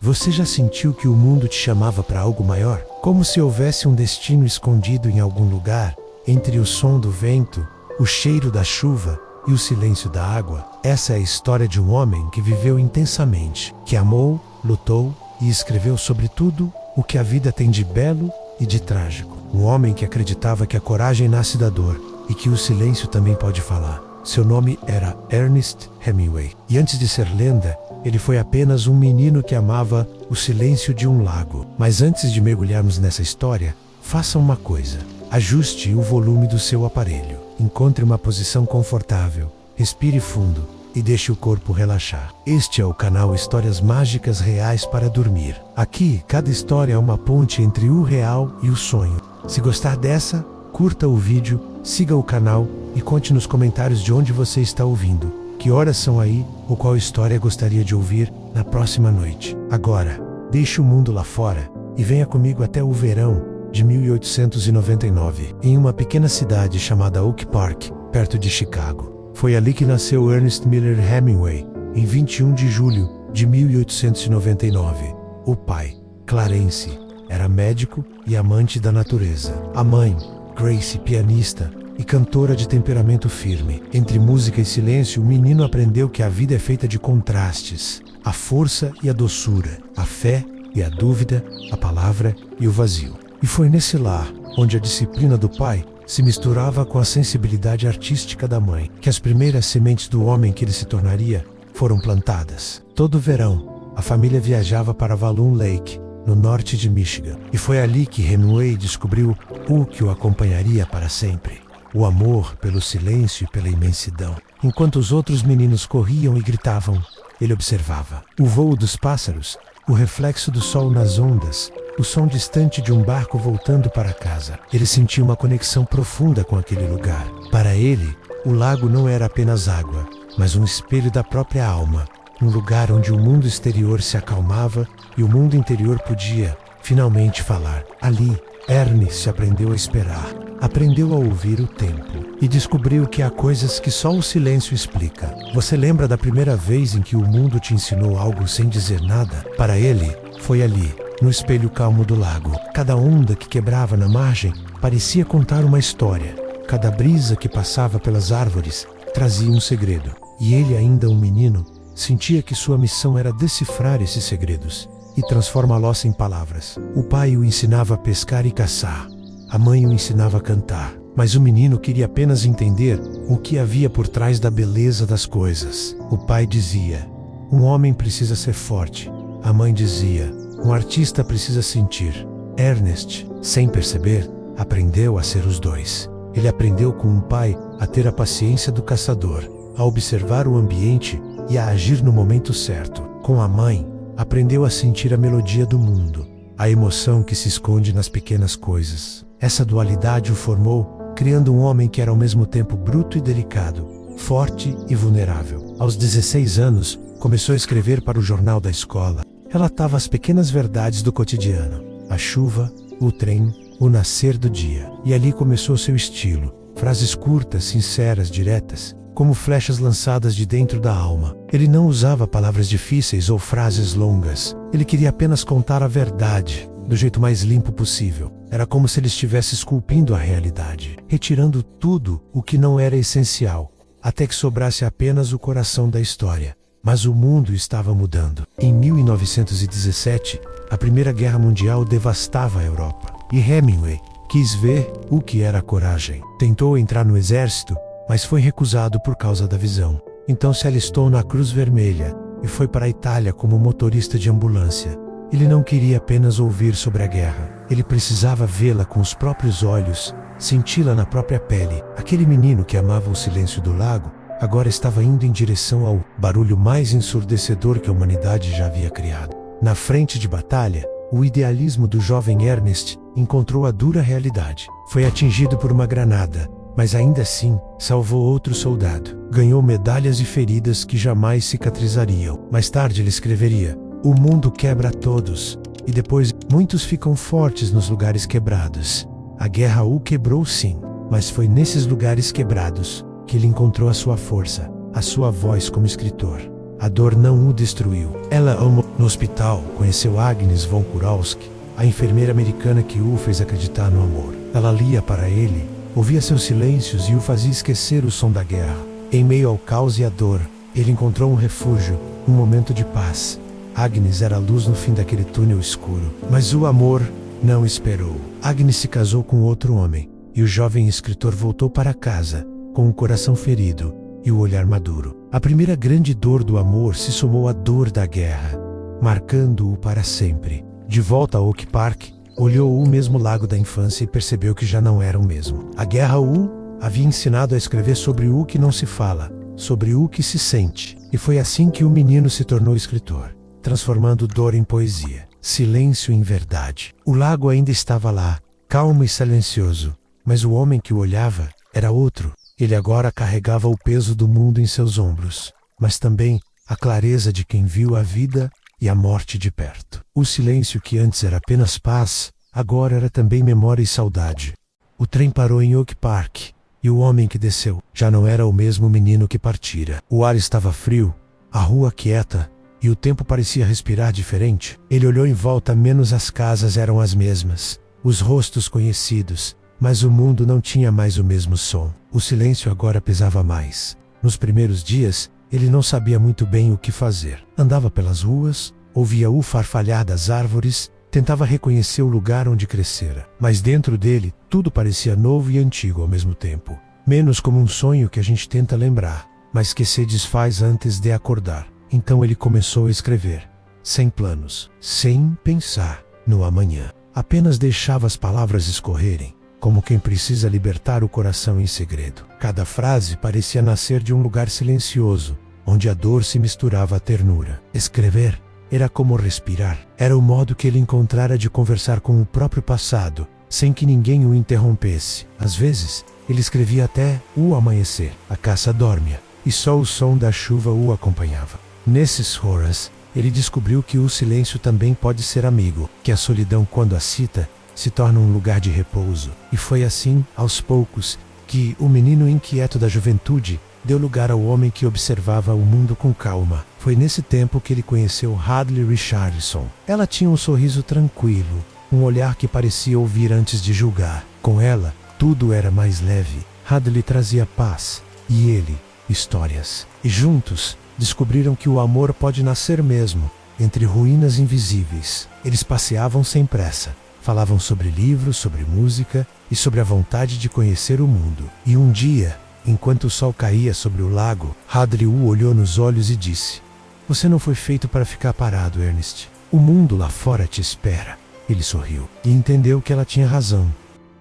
Você já sentiu que o mundo te chamava para algo maior? Como se houvesse um destino escondido em algum lugar, entre o som do vento, o cheiro da chuva e o silêncio da água? Essa é a história de um homem que viveu intensamente, que amou, lutou e escreveu sobre tudo o que a vida tem de belo e de trágico. Um homem que acreditava que a coragem nasce da dor e que o silêncio também pode falar. Seu nome era Ernest Hemingway. E antes de ser lenda, ele foi apenas um menino que amava o silêncio de um lago. Mas antes de mergulharmos nessa história, faça uma coisa. Ajuste o volume do seu aparelho. Encontre uma posição confortável, respire fundo e deixe o corpo relaxar. Este é o canal Histórias Mágicas Reais para Dormir. Aqui, cada história é uma ponte entre o real e o sonho. Se gostar dessa, curta o vídeo, siga o canal e conte nos comentários de onde você está ouvindo, que horas são aí ou qual história gostaria de ouvir na próxima noite. Agora, deixe o mundo lá fora e venha comigo até o verão de 1899, em uma pequena cidade chamada Oak Park, perto de Chicago. Foi ali que nasceu Ernest Miller Hemingway, em 21 de julho de 1899. O pai, Clarence, era médico e amante da natureza. A mãe, Grace, pianista e cantora de temperamento firme. Entre música e silêncio, o menino aprendeu que a vida é feita de contrastes, a força e a doçura, a fé e a dúvida, a palavra e o vazio. E foi nesse lar, onde a disciplina do pai se misturava com a sensibilidade artística da mãe, que as primeiras sementes do homem que ele se tornaria foram plantadas. Todo verão, a família viajava para Walloon Lake, no norte de Michigan. E foi ali que Hemingway descobriu o que o acompanharia para sempre: o amor pelo silêncio e pela imensidão. Enquanto os outros meninos corriam e gritavam, ele observava o voo dos pássaros, o reflexo do sol nas ondas, o som distante de um barco voltando para casa. Ele sentia uma conexão profunda com aquele lugar. Para ele, o lago não era apenas água, mas um espelho da própria alma. Um lugar onde o mundo exterior se acalmava e o mundo interior podia, finalmente, falar. Ali, Ernest aprendeu a esperar, aprendeu a ouvir o tempo e descobriu que há coisas que só o silêncio explica. Você lembra da primeira vez em que o mundo te ensinou algo sem dizer nada? Para ele, foi ali, no espelho calmo do lago. Cada onda que quebrava na margem parecia contar uma história. Cada brisa que passava pelas árvores trazia um segredo. E ele, ainda um menino, sentia que sua missão era decifrar esses segredos e transformá-los em palavras. O pai o ensinava a pescar e caçar. A mãe o ensinava a cantar. Mas o menino queria apenas entender o que havia por trás da beleza das coisas. O pai dizia: um homem precisa ser forte. A mãe dizia: um artista precisa sentir. Ernest, sem perceber, aprendeu a ser os dois. Ele aprendeu com um pai a ter a paciência do caçador, a observar o ambiente e a agir no momento certo. Com a mãe, aprendeu a sentir a melodia do mundo, a emoção que se esconde nas pequenas coisas. Essa dualidade o formou, criando um homem que era ao mesmo tempo bruto e delicado, forte e vulnerável. Aos 16 anos, começou a escrever para o jornal da escola. Relatava as pequenas verdades do cotidiano: a chuva, o trem, o nascer do dia. E ali começou seu estilo. Frases curtas, sinceras, diretas, como flechas lançadas de dentro da alma. Ele não usava palavras difíceis ou frases longas. Ele queria apenas contar a verdade, do jeito mais limpo possível. Era como se ele estivesse esculpindo a realidade, retirando tudo o que não era essencial, até que sobrasse apenas o coração da história. Mas o mundo estava mudando. Em 1917, a Primeira Guerra Mundial devastava a Europa. E Hemingway quis ver o que era coragem. Tentou entrar no exército, mas foi recusado por causa da visão. Então se alistou na Cruz Vermelha e foi para a Itália como motorista de ambulância. Ele não queria apenas ouvir sobre a guerra. Ele precisava vê-la com os próprios olhos, senti-la na própria pele. Aquele menino que amava o silêncio do lago agora estava indo em direção ao barulho mais ensurdecedor que a humanidade já havia criado. Na frente de batalha, o idealismo do jovem Ernest encontrou a dura realidade. Foi atingido por uma granada, mas ainda assim, salvou outro soldado. Ganhou medalhas e feridas que jamais cicatrizariam. Mais tarde ele escreveria: o mundo quebra todos, e depois muitos ficam fortes nos lugares quebrados. A guerra o quebrou sim, mas foi nesses lugares quebrados que ele encontrou a sua força, a sua voz como escritor. a dor não o destruiu. Ela amou. No hospital, conheceu Agnes von Kurowski, a enfermeira americana que o fez acreditar no amor. Ela lia para ele, ouvia seus silêncios e o fazia esquecer o som da guerra. Em meio ao caos e à dor, ele encontrou um refúgio, um momento de paz. Agnes era a luz no fim daquele túnel escuro. Mas o amor não esperou. Agnes se casou com outro homem, e o jovem escritor voltou para casa, com o coração ferido e o olhar maduro. A primeira grande dor do amor se somou à dor da guerra, marcando-o para sempre. De volta a Oak Park, olhou o mesmo lago da infância e percebeu que já não era o mesmo. A guerra o havia ensinado a escrever sobre o que não se fala, sobre o que se sente. E foi assim que o menino se tornou escritor, transformando dor em poesia, silêncio em verdade. O lago ainda estava lá, calmo e silencioso, mas o homem que o olhava era outro. Ele agora carregava o peso do mundo em seus ombros, mas também a clareza de quem viu a vida e a morte de perto. O silêncio que antes era apenas paz, agora era também memória e saudade. O trem parou em Oak Park, e o homem que desceu já não era o mesmo menino que partira. O ar estava frio, a rua quieta, e o tempo parecia respirar diferente. Ele olhou em volta, menos as casas eram as mesmas, os rostos conhecidos, mas o mundo não tinha mais o mesmo som. O silêncio agora pesava mais. Nos primeiros dias, ele não sabia muito bem o que fazer. Andava pelas ruas, ouvia o farfalhar das árvores, tentava reconhecer o lugar onde crescera. Mas dentro dele, tudo parecia novo e antigo ao mesmo tempo. Menos como um sonho que a gente tenta lembrar, mas que se desfaz antes de acordar. Então ele começou a escrever, sem planos, sem pensar no amanhã. Apenas deixava as palavras escorrerem, como quem precisa libertar o coração em segredo. Cada frase parecia nascer de um lugar silencioso, onde a dor se misturava à ternura. Escrever era como respirar. Era o modo que ele encontrara de conversar com o próprio passado, sem que ninguém o interrompesse. Às vezes, ele escrevia até o amanhecer. A caça dórmia, e só o som da chuva o acompanhava. Nesses horas, ele descobriu que o silêncio também pode ser amigo, que a solidão, quando a cita, se torna um lugar de repouso. E foi assim, aos poucos, que o menino inquieto da juventude deu lugar ao homem que observava o mundo com calma. Foi nesse tempo que ele conheceu Hadley Richardson. Ela tinha um sorriso tranquilo, um olhar que parecia ouvir antes de julgar. Com ela, tudo era mais leve. Hadley trazia paz, e ele, histórias. E juntos, descobriram que o amor pode nascer mesmo, entre ruínas invisíveis. Eles passeavam sem pressa. Falavam sobre livros, sobre música e sobre a vontade de conhecer o mundo. E um dia, enquanto o sol caía sobre o lago, Hadley o olhou nos olhos e disse: "Você não foi feito para ficar parado, Ernest. O mundo lá fora te espera." Ele sorriu e entendeu que ela tinha razão.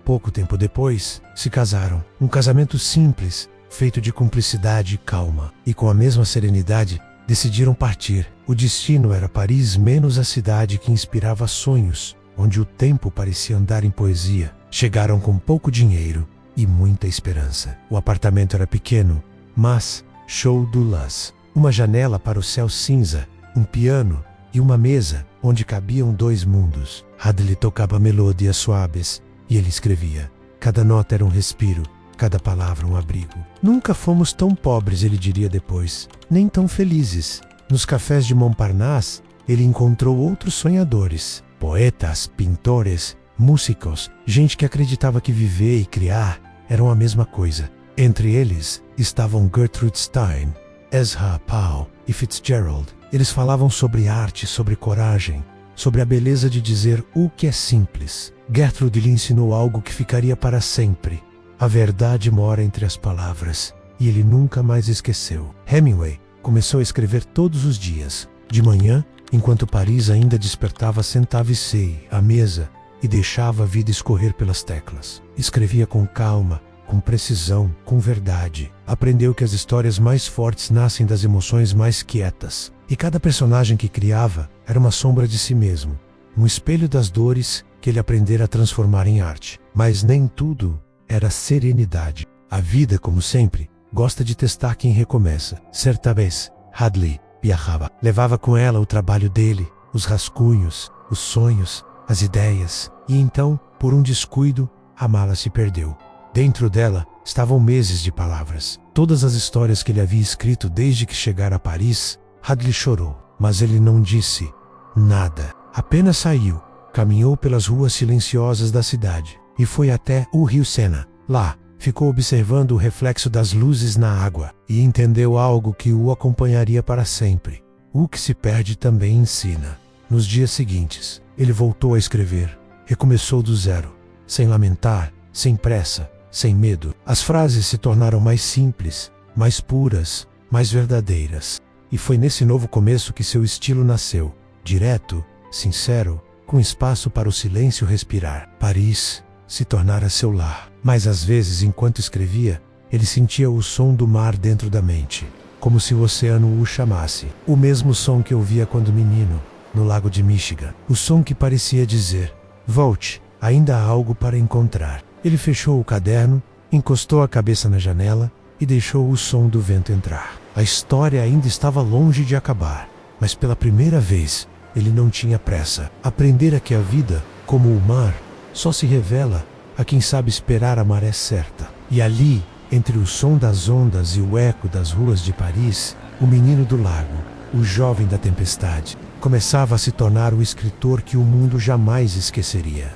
Pouco tempo depois, se casaram. Um casamento simples, feito de cumplicidade e calma. E com a mesma serenidade, decidiram partir. O destino era Paris, menos a cidade que inspirava sonhos, onde o tempo parecia andar em poesia. Chegaram com pouco dinheiro e muita esperança. O apartamento era pequeno, mas show do luz. Uma janela para o céu cinza, um piano e uma mesa onde cabiam dois mundos. Hadley tocava melodias suaves e ele escrevia. Cada nota era um respiro, cada palavra um abrigo. Nunca fomos tão pobres, ele diria depois, nem tão felizes. Nos cafés de Montparnasse, ele encontrou outros sonhadores. Poetas, pintores, músicos, gente que acreditava que viver e criar eram a mesma coisa. Entre eles estavam Gertrude Stein, Ezra Pound e Fitzgerald. Eles falavam sobre arte, sobre coragem, sobre a beleza de dizer o que é simples. Gertrude lhe ensinou algo que ficaria para sempre. A verdade mora entre as palavras, e ele nunca mais esqueceu. Hemingway começou a escrever todos os dias. De manhã, enquanto Paris ainda despertava, sentava-se à mesa e deixava a vida escorrer pelas teclas. Escrevia com calma, com precisão, com verdade. Aprendeu que as histórias mais fortes nascem das emoções mais quietas. E cada personagem que criava era uma sombra de si mesmo, um espelho das dores que ele aprendera a transformar em arte. Mas nem tudo era serenidade. A vida, como sempre, gosta de testar quem recomeça. Certa vez, Hadley viajava. Levava com ela o trabalho dele, os rascunhos, os sonhos, as ideias. E então, por um descuido, a mala se perdeu. Dentro dela estavam meses de palavras. Todas as histórias que ele havia escrito desde que chegara a Paris. Hadley chorou, mas ele não disse nada. Apenas saiu, caminhou pelas ruas silenciosas da cidade e foi até o rio Sena. Lá, ficou observando o reflexo das luzes na água e entendeu algo que o acompanharia para sempre. O que se perde também ensina. Nos dias seguintes, ele voltou a escrever. Recomeçou do zero, sem lamentar, sem pressa, sem medo. As frases se tornaram mais simples, mais puras, mais verdadeiras. E foi nesse novo começo que seu estilo nasceu. Direto, sincero, com espaço para o silêncio respirar. Paris se tornara seu lar. Mas às vezes, enquanto escrevia, ele sentia o som do mar dentro da mente, como se o oceano o chamasse. O mesmo som que ouvia quando menino, no lago de Michigan. O som que parecia dizer: volte, ainda há algo para encontrar. Ele fechou o caderno, encostou a cabeça na janela e deixou o som do vento entrar. A história ainda estava longe de acabar, mas pela primeira vez, ele não tinha pressa. Aprendera que a vida, como o mar, só se revela a quem sabe esperar a maré certa. E ali, entre o som das ondas e o eco das ruas de Paris, o menino do lago, o jovem da tempestade, começava a se tornar o escritor que o mundo jamais esqueceria.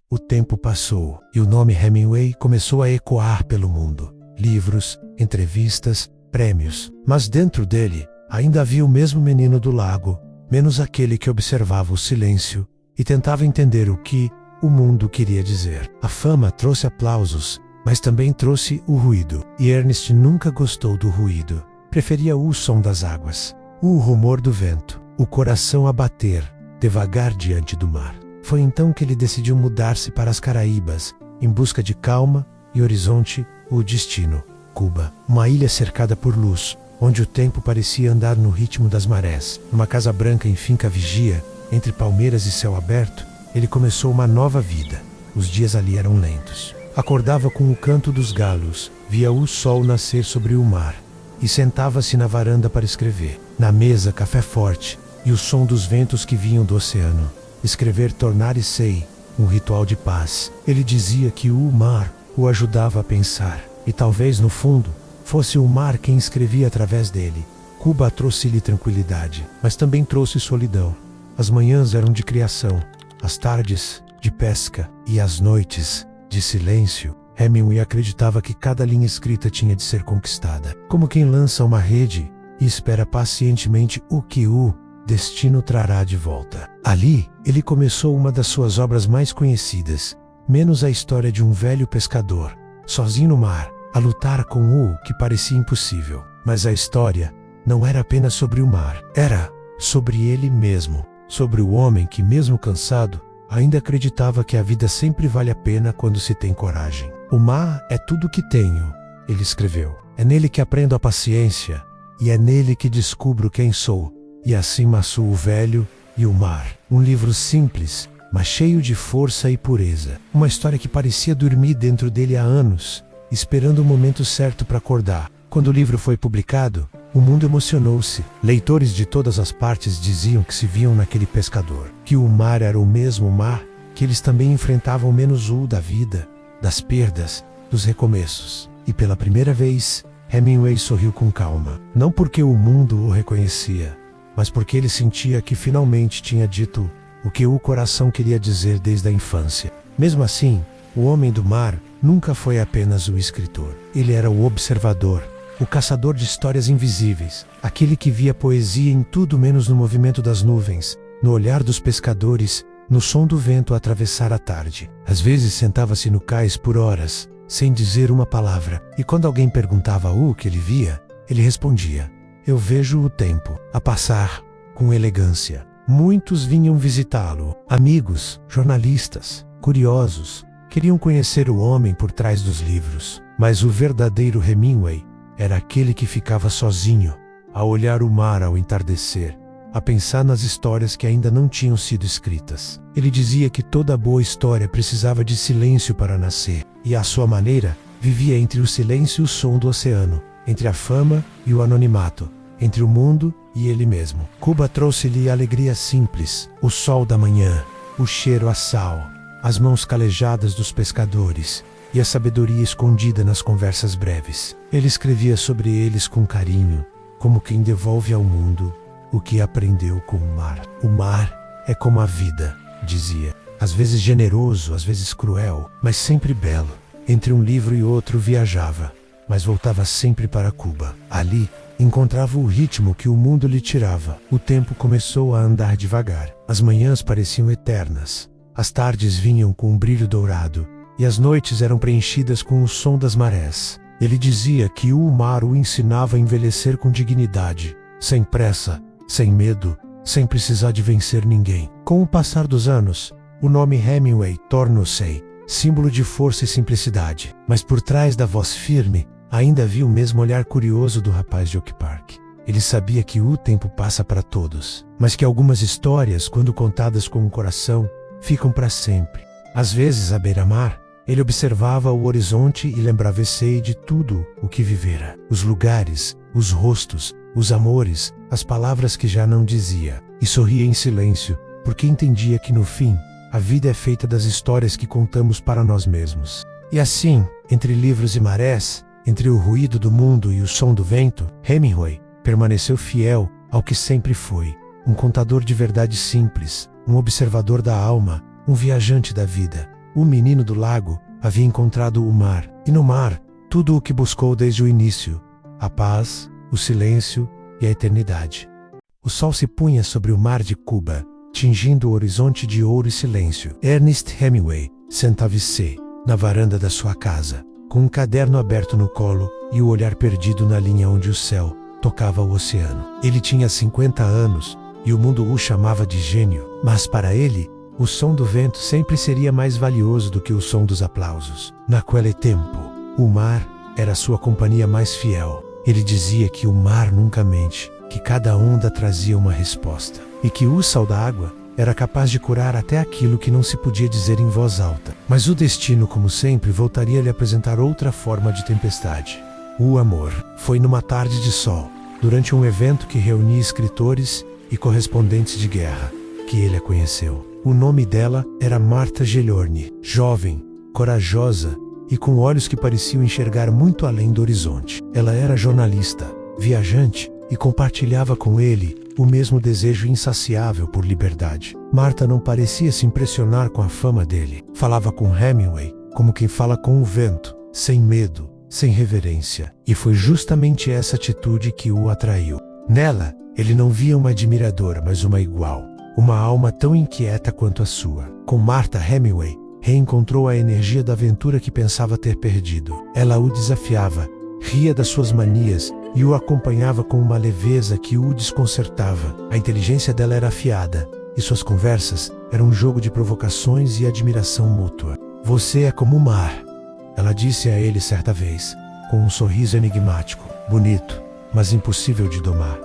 O tempo passou e o nome Hemingway começou a ecoar pelo mundo. Livros, entrevistas, prêmios. Mas dentro dele, ainda havia o mesmo menino do lago, menos aquele que observava o silêncio e tentava entender o que o mundo queria dizer. A fama trouxe aplausos, mas também trouxe o ruído. E Ernest nunca gostou do ruído. Preferia o som das águas, o rumor do vento, o coração a bater devagar diante do mar. Foi então que ele decidiu mudar-se para as Caraíbas, em busca de calma e horizonte, o destino. Cuba, uma ilha cercada por luz, onde o tempo parecia andar no ritmo das marés. Numa casa branca em finca vigia, entre palmeiras e céu aberto, ele começou uma nova vida. Os dias ali eram lentos. Acordava com o canto dos galos, via o sol nascer sobre o mar e sentava-se na varanda para escrever. Na mesa, café forte e o som dos ventos que vinham do oceano. Escrever tornara-se um ritual de paz. Ele dizia que o mar o ajudava a pensar e talvez no fundo fosse o mar quem escrevia através dele. Cuba trouxe-lhe tranquilidade, mas também trouxe solidão. As manhãs eram de criação, as tardes de pesca e as noites de silêncio. Hemingway acreditava que cada linha escrita tinha de ser conquistada, como quem lança uma rede e espera pacientemente o que o destino trará de volta. Ali, ele começou uma das suas obras mais conhecidas, menos a história de um velho pescador, sozinho no mar, a lutar com o que parecia impossível. Mas a história não era apenas sobre o mar, era sobre ele mesmo, sobre o homem que, mesmo cansado, ainda acreditava que a vida sempre vale a pena quando se tem coragem. O mar é tudo o que tenho, ele escreveu. É nele que aprendo a paciência, e é nele que descubro quem sou, e assim maçuo o velho e o mar. Um livro simples, mas cheio de força e pureza. Uma história que parecia dormir dentro dele há anos, esperando o momento certo para acordar. Quando o livro foi publicado, o mundo emocionou-se. Leitores de todas as partes diziam que se viam naquele pescador, que o mar era o mesmo mar, que eles também enfrentavam menos o da vida, das perdas, dos recomeços. E pela primeira vez, Hemingway sorriu com calma. Não porque o mundo o reconhecia, mas porque ele sentia que finalmente tinha dito o que o coração queria dizer desde a infância. Mesmo assim, o homem do mar nunca foi apenas o escritor. Ele era o observador, o caçador de histórias invisíveis, aquele que via poesia em tudo menos no movimento das nuvens, no olhar dos pescadores, no som do vento a atravessar a tarde. Às vezes sentava-se no cais por horas, sem dizer uma palavra, e quando alguém perguntava o que ele via, ele respondia: eu vejo o tempo a passar com elegância. Muitos vinham visitá-lo, amigos, jornalistas, curiosos, queriam conhecer o homem por trás dos livros. Mas o verdadeiro Hemingway era aquele que ficava sozinho, a olhar o mar ao entardecer, a pensar nas histórias que ainda não tinham sido escritas. Ele dizia que toda boa história precisava de silêncio para nascer, e à sua maneira, vivia entre o silêncio e o som do oceano, entre a fama e o anonimato, entre o mundo e ele mesmo. Cuba trouxe-lhe a alegria simples, o sol da manhã, o cheiro a sal, as mãos calejadas dos pescadores e a sabedoria escondida nas conversas breves. Ele escrevia sobre eles com carinho, como quem devolve ao mundo o que aprendeu com o mar. O mar é como a vida, dizia. Às vezes generoso, às vezes cruel, mas sempre belo. Entre um livro e outro viajava, mas voltava sempre para Cuba. Ali, encontrava o ritmo que o mundo lhe tirava. O tempo começou a andar devagar. As manhãs pareciam eternas. As tardes vinham com um brilho dourado, e as noites eram preenchidas com o som das marés. Ele dizia que o mar o ensinava a envelhecer com dignidade, sem pressa, sem medo, sem precisar de vencer ninguém. Com o passar dos anos, o nome Hemingway tornou-se símbolo de força e simplicidade. Mas por trás da voz firme, ainda havia o mesmo olhar curioso do rapaz de Oak Park. Ele sabia que o tempo passa para todos, mas que algumas histórias, quando contadas com o coração, ficam para sempre. Às vezes, à beira-mar, ele observava o horizonte e lembrava-se de tudo o que vivera. Os lugares, os rostos, os amores, as palavras que já não dizia. E sorria em silêncio, porque entendia que no fim, a vida é feita das histórias que contamos para nós mesmos. E assim, entre livros e marés, entre o ruído do mundo e o som do vento, Hemingway permaneceu fiel ao que sempre foi. Um contador de verdades simples, um observador da alma, um viajante da vida. O menino do lago havia encontrado o mar, e no mar, tudo o que buscou desde o início: a paz, o silêncio e a eternidade. O sol se punha sobre o mar de Cuba, tingindo o horizonte de ouro e silêncio. Ernest Hemingway sentava-se na varanda da sua casa, com um caderno aberto no colo e o olhar perdido na linha onde o céu tocava o oceano. Ele tinha 50 anos e o mundo o chamava de gênio, mas para ele, o som do vento sempre seria mais valioso do que o som dos aplausos. Naquele tempo, o mar era sua companhia mais fiel. Ele dizia que o mar nunca mente, que cada onda trazia uma resposta, e que o sal da água era capaz de curar até aquilo que não se podia dizer em voz alta. Mas o destino, como sempre, voltaria a lhe apresentar outra forma de tempestade. O amor. Foi numa tarde de sol, durante um evento que reunia escritores e correspondentes de guerra, que ele a conheceu. O nome dela era Martha Gellhorn, jovem, corajosa e com olhos que pareciam enxergar muito além do horizonte. Ela era jornalista, viajante e compartilhava com ele o mesmo desejo insaciável por liberdade. Martha não parecia se impressionar com a fama dele. Falava com Hemingway como quem fala com o vento, sem medo, sem reverência. E foi justamente essa atitude que o atraiu. Nela, ele não via uma admiradora, mas uma igual. Uma alma tão inquieta quanto a sua. Com Martha, Hemingway reencontrou a energia da aventura que pensava ter perdido. Ela o desafiava, ria das suas manias e o acompanhava com uma leveza que o desconcertava. A inteligência dela era afiada, e suas conversas eram um jogo de provocações e admiração mútua. Você é como o mar, ela disse a ele certa vez, com um sorriso enigmático, bonito, mas impossível de domar.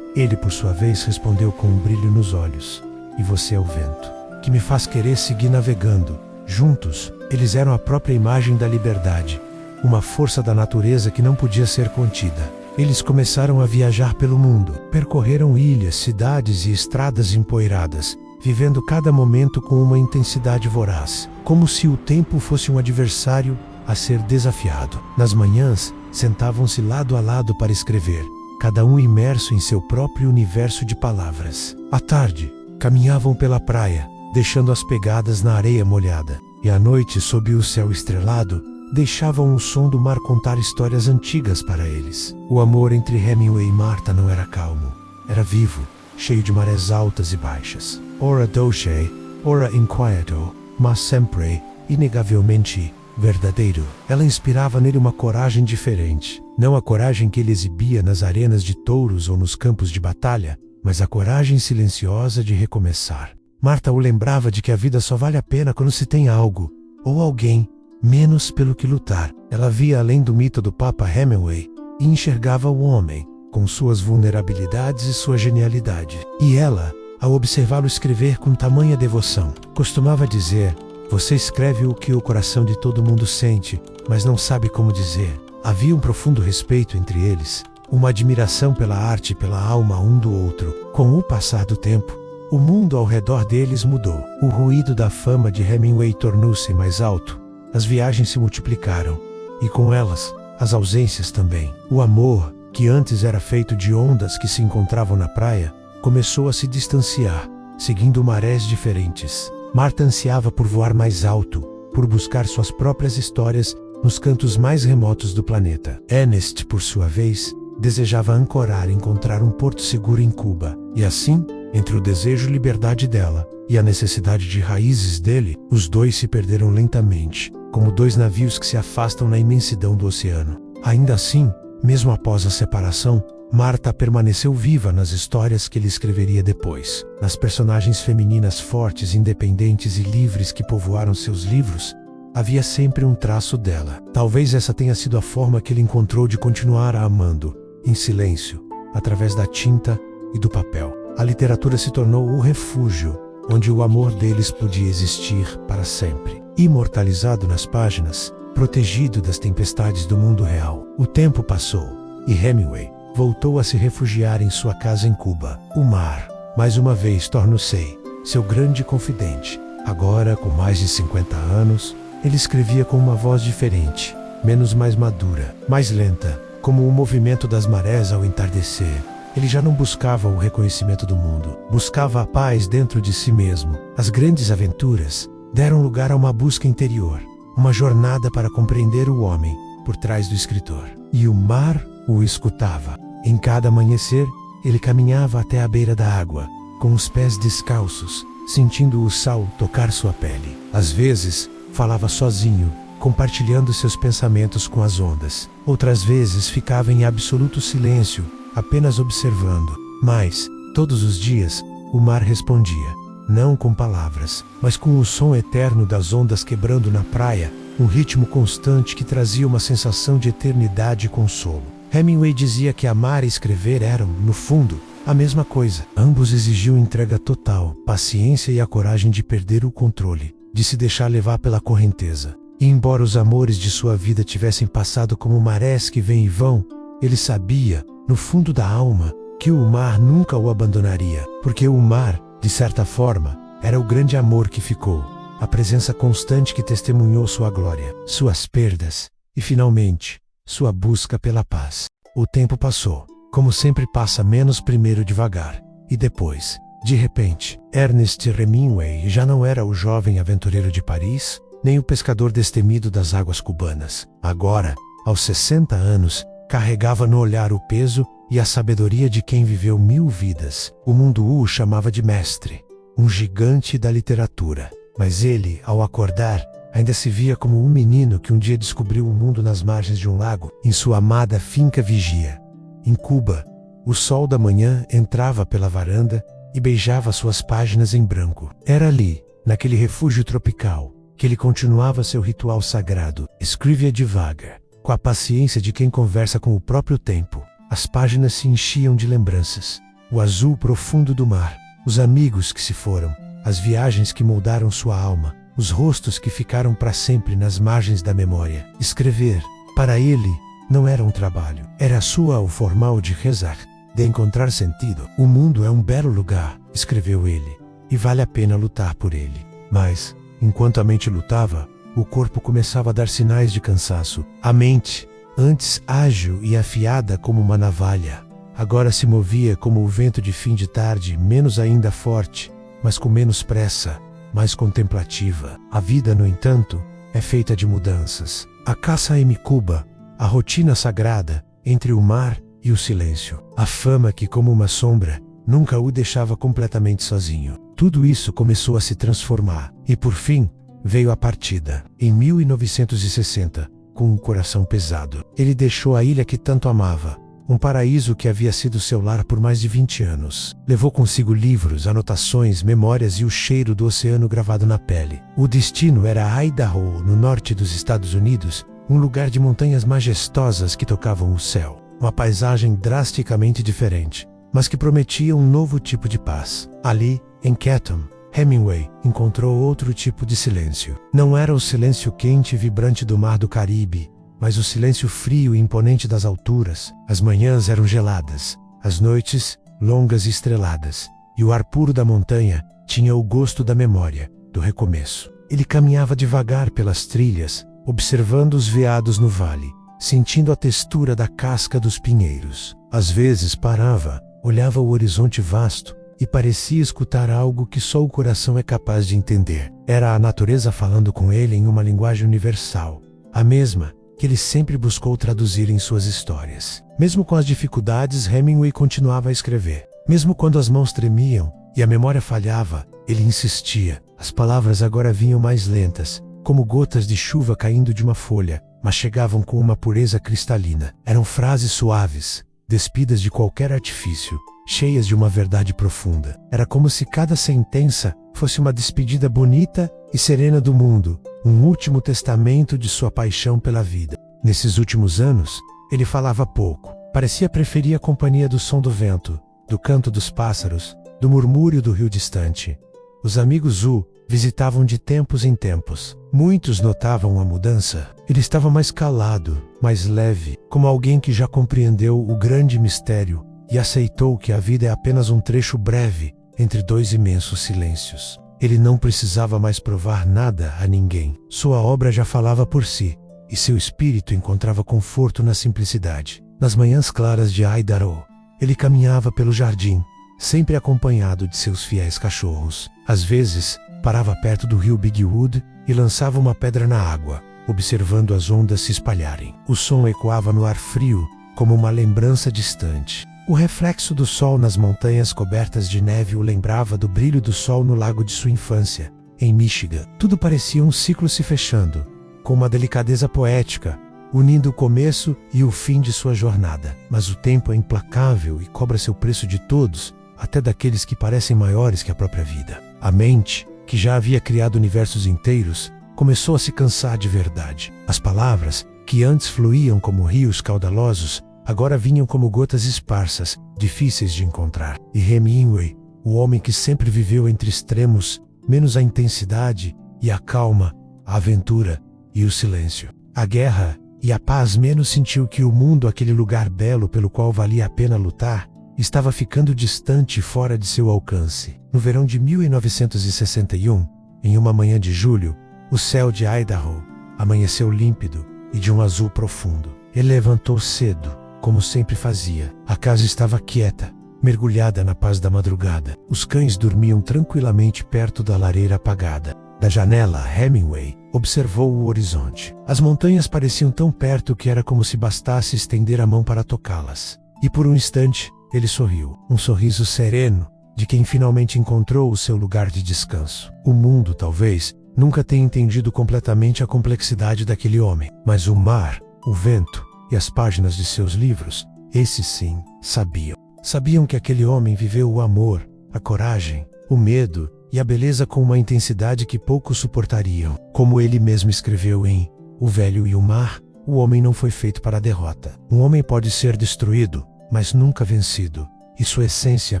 Ele, por sua vez, respondeu com um brilho nos olhos: e você é o vento, que me faz querer seguir navegando. Juntos, eles eram a própria imagem da liberdade, uma força da natureza que não podia ser contida. Eles começaram a viajar pelo mundo, percorreram ilhas, cidades e estradas empoeiradas, vivendo cada momento com uma intensidade voraz, como se o tempo fosse um adversário a ser desafiado. Nas manhãs, sentavam-se lado a lado para escrever, cada um imerso em seu próprio universo de palavras. À tarde, caminhavam pela praia, deixando as pegadas na areia molhada, e à noite, sob o céu estrelado, deixavam o som do mar contar histórias antigas para eles. O amor entre Hemingway e Martha não era calmo, era vivo, cheio de marés altas e baixas. Ora dolce, ora inquieto, mas sempre, inegavelmente, verdadeiro. Ela inspirava nele uma coragem diferente. Não a coragem que ele exibia nas arenas de touros ou nos campos de batalha, mas a coragem silenciosa de recomeçar. Martha o lembrava de que a vida só vale a pena quando se tem algo, ou alguém, menos pelo que lutar. Ela via além do mito do Papa Hemingway e enxergava o homem, com suas vulnerabilidades e sua genialidade. E ela, ao observá-lo escrever com tamanha devoção, costumava dizer: você escreve o que o coração de todo mundo sente, mas não sabe como dizer. Havia um profundo respeito entre eles, uma admiração pela arte e pela alma um do outro. Com o passar do tempo, o mundo ao redor deles mudou. O ruído da fama de Hemingway tornou-se mais alto. As viagens se multiplicaram, e com elas, as ausências também. O amor, que antes era feito de ondas que se encontravam na praia, começou a se distanciar, seguindo marés diferentes. Marta ansiava por voar mais alto, por buscar suas próprias histórias nos cantos mais remotos do planeta. Ernest, por sua vez, desejava ancorar e encontrar um porto seguro em Cuba. E assim, entre o desejo de liberdade dela e a necessidade de raízes dele, os dois se perderam lentamente, como dois navios que se afastam na imensidão do oceano. Ainda assim, mesmo após a separação, Marta permaneceu viva nas histórias que ele escreveria depois. Nas personagens femininas fortes, independentes e livres que povoaram seus livros, havia sempre um traço dela. Talvez essa tenha sido a forma que ele encontrou de continuar a amando, em silêncio, através da tinta e do papel. A literatura se tornou o refúgio, onde o amor deles podia existir para sempre. Imortalizado nas páginas, protegido das tempestades do mundo real. O tempo passou, e Hemingway voltou a se refugiar em sua casa em Cuba. O mar, mais uma vez, tornou-se seu grande confidente. Agora, com mais de 50 anos, ele escrevia com uma voz diferente, menos mais madura, mais lenta, como o movimento das marés ao entardecer. Ele já não buscava o reconhecimento do mundo, buscava a paz dentro de si mesmo. As grandes aventuras deram lugar a uma busca interior, uma jornada para compreender o homem por trás do escritor. E o mar o escutava. Em cada amanhecer, ele caminhava até a beira da água, com os pés descalços, sentindo o sal tocar sua pele. Às vezes, falava sozinho, compartilhando seus pensamentos com as ondas. Outras vezes, ficava em absoluto silêncio, apenas observando. Mas, todos os dias, o mar respondia, não com palavras, mas com o som eterno das ondas quebrando na praia, um ritmo constante que trazia uma sensação de eternidade e consolo. Hemingway dizia que amar e escrever eram, no fundo, a mesma coisa. Ambos exigiam entrega total, paciência e a coragem de perder o controle, de se deixar levar pela correnteza. E embora os amores de sua vida tivessem passado como marés que vêm e vão, ele sabia, no fundo da alma, que o mar nunca o abandonaria, porque o mar, de certa forma, era o grande amor que ficou, a presença constante que testemunhou sua glória, suas perdas e, finalmente, sua busca pela paz. O tempo passou, como sempre passa, menos primeiro devagar, e depois, de repente, Ernest Hemingway já não era o jovem aventureiro de Paris, nem o pescador destemido das águas cubanas. Agora, aos 60 anos, carregava no olhar o peso e a sabedoria de quem viveu 1000 vidas. O mundo o chamava de mestre, um gigante da literatura. Mas ele, ao acordar, ainda se via como um menino que um dia descobriu o mundo nas margens de um lago, em sua amada finca Vigia. Em Cuba, o sol da manhã entrava pela varanda e beijava suas páginas em branco. Era ali, naquele refúgio tropical, que ele continuava seu ritual sagrado. Escrevia devagar, com a paciência de quem conversa com o próprio tempo. As páginas se enchiam de lembranças. O azul profundo do mar, os amigos que se foram, as viagens que moldaram sua alma, os rostos que ficaram para sempre nas margens da memória. Escrever, para ele, não era um trabalho. Era a sua o formal de rezar, de encontrar sentido. O mundo é um belo lugar, escreveu ele, e vale a pena lutar por ele. Mas, enquanto a mente lutava, o corpo começava a dar sinais de cansaço. A mente, antes ágil e afiada como uma navalha, agora se movia como o vento de fim de tarde, menos ainda forte, mas com menos pressa, mais contemplativa. A vida, no entanto, é feita de mudanças. A caça em Cuba, a rotina sagrada entre o mar e o silêncio. A fama que, como uma sombra, nunca o deixava completamente sozinho. Tudo isso começou a se transformar. E, por fim, veio a partida. Em 1960, com um coração pesado, ele deixou a ilha que tanto amava, um paraíso que havia sido seu lar por mais de 20 anos. Levou consigo livros, anotações, memórias e o cheiro do oceano gravado na pele. O destino era Idaho, no norte dos Estados Unidos, um lugar de montanhas majestosas que tocavam o céu. Uma paisagem drasticamente diferente, mas que prometia um novo tipo de paz. Ali, em Chatham, Hemingway encontrou outro tipo de silêncio. Não era o silêncio quente e vibrante do mar do Caribe, mas o silêncio frio e imponente das alturas. As manhãs eram geladas, as noites longas e estreladas, e o ar puro da montanha tinha o gosto da memória, do recomeço. Ele caminhava devagar pelas trilhas, observando os veados no vale, sentindo a textura da casca dos pinheiros. Às vezes parava, olhava o horizonte vasto e parecia escutar algo que só o coração é capaz de entender. Era a natureza falando com ele em uma linguagem universal, a mesma que ele sempre buscou traduzir em suas histórias. Mesmo com as dificuldades, Hemingway continuava a escrever. Mesmo quando as mãos tremiam e a memória falhava, ele insistia. As palavras agora vinham mais lentas, como gotas de chuva caindo de uma folha, mas chegavam com uma pureza cristalina. Eram frases suaves, despidas de qualquer artifício, cheias de uma verdade profunda. Era como se cada sentença fosse uma despedida bonita e serena do mundo, um último testamento de sua paixão pela vida. Nesses últimos anos, ele falava pouco. Parecia preferir a companhia do som do vento, do canto dos pássaros, do murmúrio do rio distante. Os amigos o visitavam de tempos em tempos. Muitos notavam a mudança. Ele estava mais calado, mais leve, como alguém que já compreendeu o grande mistério e aceitou que a vida é apenas um trecho breve entre dois imensos silêncios. Ele não precisava mais provar nada a ninguém. Sua obra já falava por si, e seu espírito encontrava conforto na simplicidade. Nas manhãs claras de Idaho, ele caminhava pelo jardim, sempre acompanhado de seus fiéis cachorros. Às vezes, parava perto do rio Big Wood e lançava uma pedra na água, observando as ondas se espalharem. O som ecoava no ar frio, como uma lembrança distante. O reflexo do sol nas montanhas cobertas de neve o lembrava do brilho do sol no lago de sua infância, em Michigan. Tudo parecia um ciclo se fechando, com uma delicadeza poética, unindo o começo e o fim de sua jornada. Mas o tempo é implacável e cobra seu preço de todos, até daqueles que parecem maiores que a própria vida. A mente, que já havia criado universos inteiros, começou a se cansar de verdade. As palavras, que antes fluíam como rios caudalosos, agora vinham como gotas esparsas, difíceis de encontrar. E Hemingway, o homem que sempre viveu entre extremos, menos a intensidade e a calma, a aventura e o silêncio, a guerra e a paz, menos sentiu que o mundo, aquele lugar belo pelo qual valia a pena lutar, estava ficando distante e fora de seu alcance. No verão de 1961, em uma manhã de julho, o céu de Idaho amanheceu límpido e de um azul profundo. Ele levantou cedo, como sempre fazia. A casa estava quieta, mergulhada na paz da madrugada. Os cães dormiam tranquilamente perto da lareira apagada. Da janela, Hemingway observou o horizonte. As montanhas pareciam tão perto que era como se bastasse estender a mão para tocá-las. E por um instante, ele sorriu. Um sorriso sereno, de quem finalmente encontrou o seu lugar de descanso. O mundo, talvez, nunca tenha entendido completamente a complexidade daquele homem. Mas o mar, o vento e as páginas de seus livros, esses sim, sabiam. Sabiam que aquele homem viveu o amor, a coragem, o medo e a beleza com uma intensidade que poucos suportariam. Como ele mesmo escreveu em O Velho e o Mar, o homem não foi feito para a derrota. Um homem pode ser destruído, mas nunca vencido, e sua essência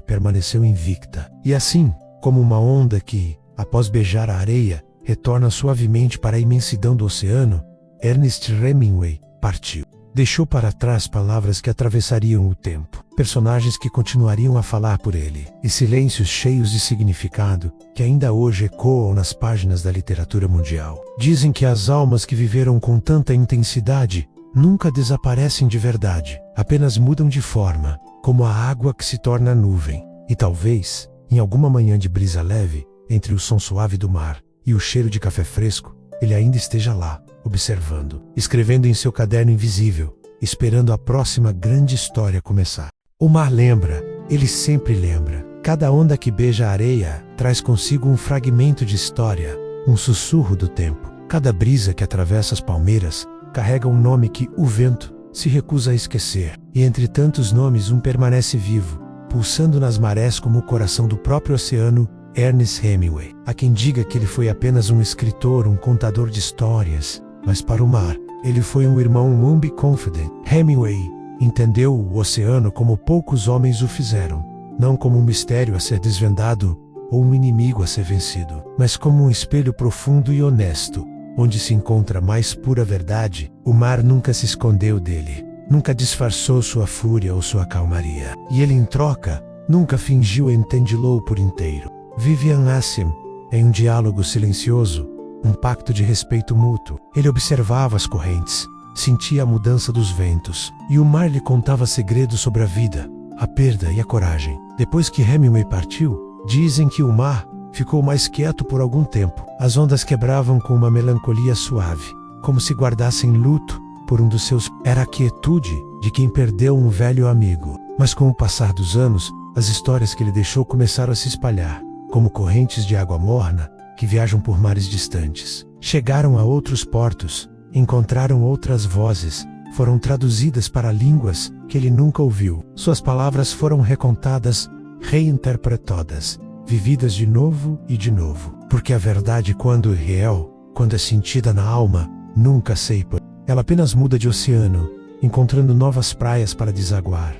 permaneceu invicta. E assim, como uma onda que, após beijar a areia, retorna suavemente para a imensidão do oceano, Ernest Hemingway partiu. Deixou para trás palavras que atravessariam o tempo, personagens que continuariam a falar por ele, e silêncios cheios de significado que ainda hoje ecoam nas páginas da literatura mundial. Dizem que as almas que viveram com tanta intensidade nunca desaparecem de verdade, apenas mudam de forma, como a água que se torna nuvem. E talvez, em alguma manhã de brisa leve, entre o som suave do mar e o cheiro de café fresco, ele ainda esteja lá, observando, escrevendo em seu caderno invisível, esperando a próxima grande história começar. O mar lembra, ele sempre lembra. Cada onda que beija a areia traz consigo um fragmento de história, um sussurro do tempo. Cada brisa que atravessa as palmeiras carrega um nome que o vento se recusa a esquecer. E entre tantos nomes um permanece vivo, pulsando nas marés como o coração do próprio oceano, Ernest Hemingway. Há quem diga que ele foi apenas um escritor, um contador de histórias, mas para o mar, ele foi um irmão Moby Confident. Hemingway entendeu o oceano como poucos homens o fizeram, não como um mistério a ser desvendado ou um inimigo a ser vencido, mas como um espelho profundo e honesto, onde se encontra a mais pura verdade. O mar nunca se escondeu dele, nunca disfarçou sua fúria ou sua calmaria, e ele, em troca, nunca fingiu entendê-lo por inteiro. Vivian Assim, em um diálogo silencioso, um pacto de respeito mútuo. Ele observava as correntes, sentia a mudança dos ventos, e o mar lhe contava segredos sobre a vida, a perda e a coragem. Depois que Hemingway partiu, dizem que o mar ficou mais quieto por algum tempo. As ondas quebravam com uma melancolia suave, como se guardassem luto por um dos seus. Era a quietude de quem perdeu um velho amigo. Mas com o passar dos anos, as histórias que ele deixou começaram a se espalhar, como correntes de água morna que viajam por mares distantes. Chegaram a outros portos, encontraram outras vozes, foram traduzidas para línguas que ele nunca ouviu. Suas palavras foram recontadas, reinterpretadas, vividas de novo e de novo. Porque a verdade, quando é real, quando é sentida na alma, nunca ceifa. Ela apenas muda de oceano, encontrando novas praias para desaguar.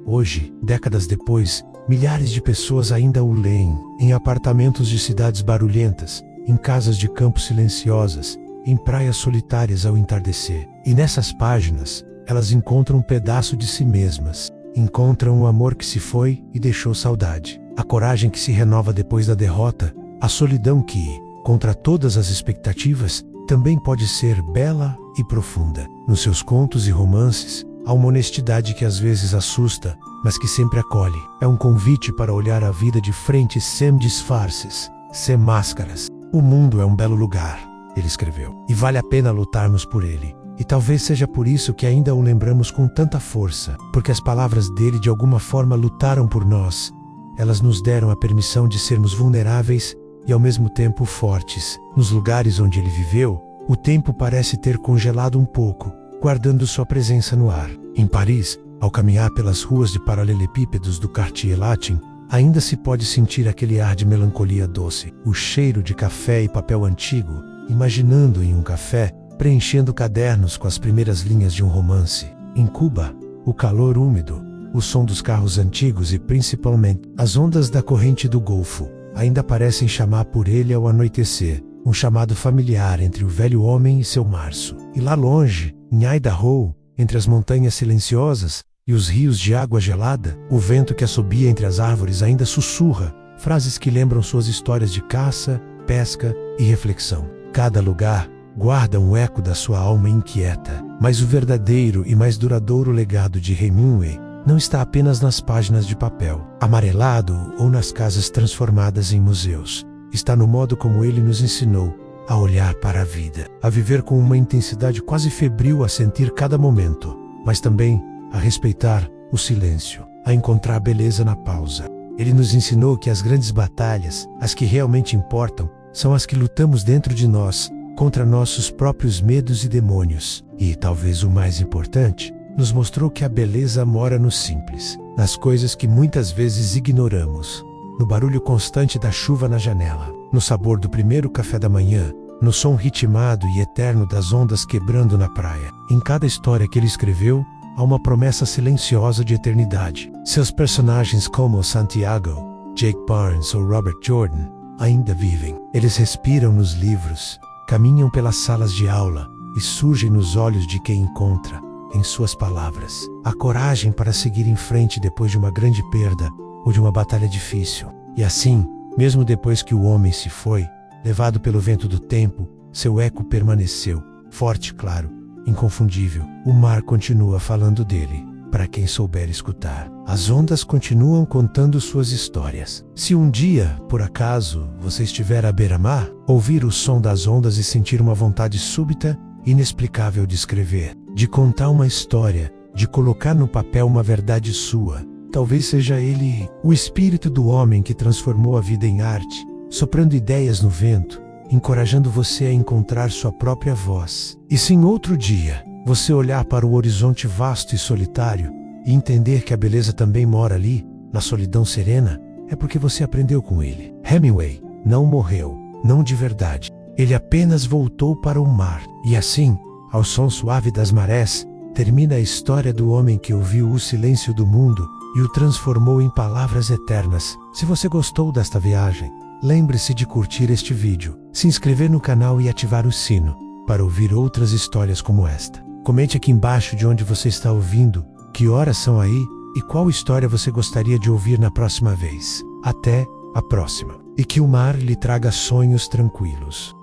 Hoje, décadas depois, milhares de pessoas ainda o leem, em apartamentos de cidades barulhentas, em casas de campo silenciosas, em praias solitárias ao entardecer. E nessas páginas, elas encontram um pedaço de si mesmas. Encontram o amor que se foi e deixou saudade, a coragem que se renova depois da derrota, a solidão que, contra todas as expectativas, também pode ser bela e profunda. Nos seus contos e romances, há uma honestidade que às vezes assusta, mas que sempre acolhe. É um convite para olhar a vida de frente sem disfarces, sem máscaras. O mundo é um belo lugar, ele escreveu, e vale a pena lutarmos por ele. E talvez seja por isso que ainda o lembramos com tanta força, porque as palavras dele de alguma forma lutaram por nós. Elas nos deram a permissão de sermos vulneráveis e ao mesmo tempo fortes. Nos lugares onde ele viveu, o tempo parece ter congelado um pouco, guardando sua presença no ar. Em Paris, ao caminhar pelas ruas de paralelepípedos do Quartier Latin, ainda se pode sentir aquele ar de melancolia doce, o cheiro de café e papel antigo, imaginando em um café, preenchendo cadernos com as primeiras linhas de um romance. Em Cuba, o calor úmido, o som dos carros antigos e principalmente as ondas da corrente do Golfo ainda parecem chamar por ele ao anoitecer, um chamado familiar entre o velho homem e seu março. E lá longe, em Idaho, entre as montanhas silenciosas e os rios de água gelada, o vento que assobia entre as árvores ainda sussurra frases que lembram suas histórias de caça, pesca e reflexão. Cada lugar guarda um eco da sua alma inquieta, mas o verdadeiro e mais duradouro legado de Hemingway não está apenas nas páginas de papel, amarelado ou nas casas transformadas em museus. Está no modo como ele nos ensinou a olhar para a vida, a viver com uma intensidade quase febril, a sentir cada momento, mas também a respeitar o silêncio, a encontrar beleza na pausa. Ele nos ensinou que as grandes batalhas, as que realmente importam, são as que lutamos dentro de nós, contra nossos próprios medos e demônios. E, talvez o mais importante, nos mostrou que a beleza mora no simples, nas coisas que muitas vezes ignoramos, no barulho constante da chuva na janela, no sabor do primeiro café da manhã, no som ritmado e eterno das ondas quebrando na praia. Em cada história que ele escreveu, há uma promessa silenciosa de eternidade. Seus personagens como Santiago, Jake Barnes ou Robert Jordan ainda vivem. Eles respiram nos livros, caminham pelas salas de aula e surgem nos olhos de quem encontra, em suas palavras, a coragem para seguir em frente depois de uma grande perda ou de uma batalha difícil. E assim, mesmo depois que o homem se foi, levado pelo vento do tempo, seu eco permaneceu, forte, claro, inconfundível. O mar continua falando dele, para quem souber escutar. As ondas continuam contando suas histórias. Se um dia, por acaso, você estiver à beira-mar, ouvir o som das ondas e sentir uma vontade súbita, inexplicável de escrever, de contar uma história, de colocar no papel uma verdade sua, talvez seja ele o espírito do homem que transformou a vida em arte, soprando ideias no vento, encorajando você a encontrar sua própria voz. E se em outro dia você olhar para o horizonte vasto e solitário e entender que a beleza também mora ali, na solidão serena, é porque você aprendeu com ele. Hemingway não morreu, não de verdade. Ele apenas voltou para o mar. E assim, ao som suave das marés, termina a história do homem que ouviu o silêncio do mundo e o transformou em palavras eternas. Se você gostou desta viagem, lembre-se de curtir este vídeo, se inscrever no canal e ativar o sino, para ouvir outras histórias como esta. Comente aqui embaixo de onde você está ouvindo, que horas são aí e qual história você gostaria de ouvir na próxima vez. Até a próxima. E que o mar lhe traga sonhos tranquilos.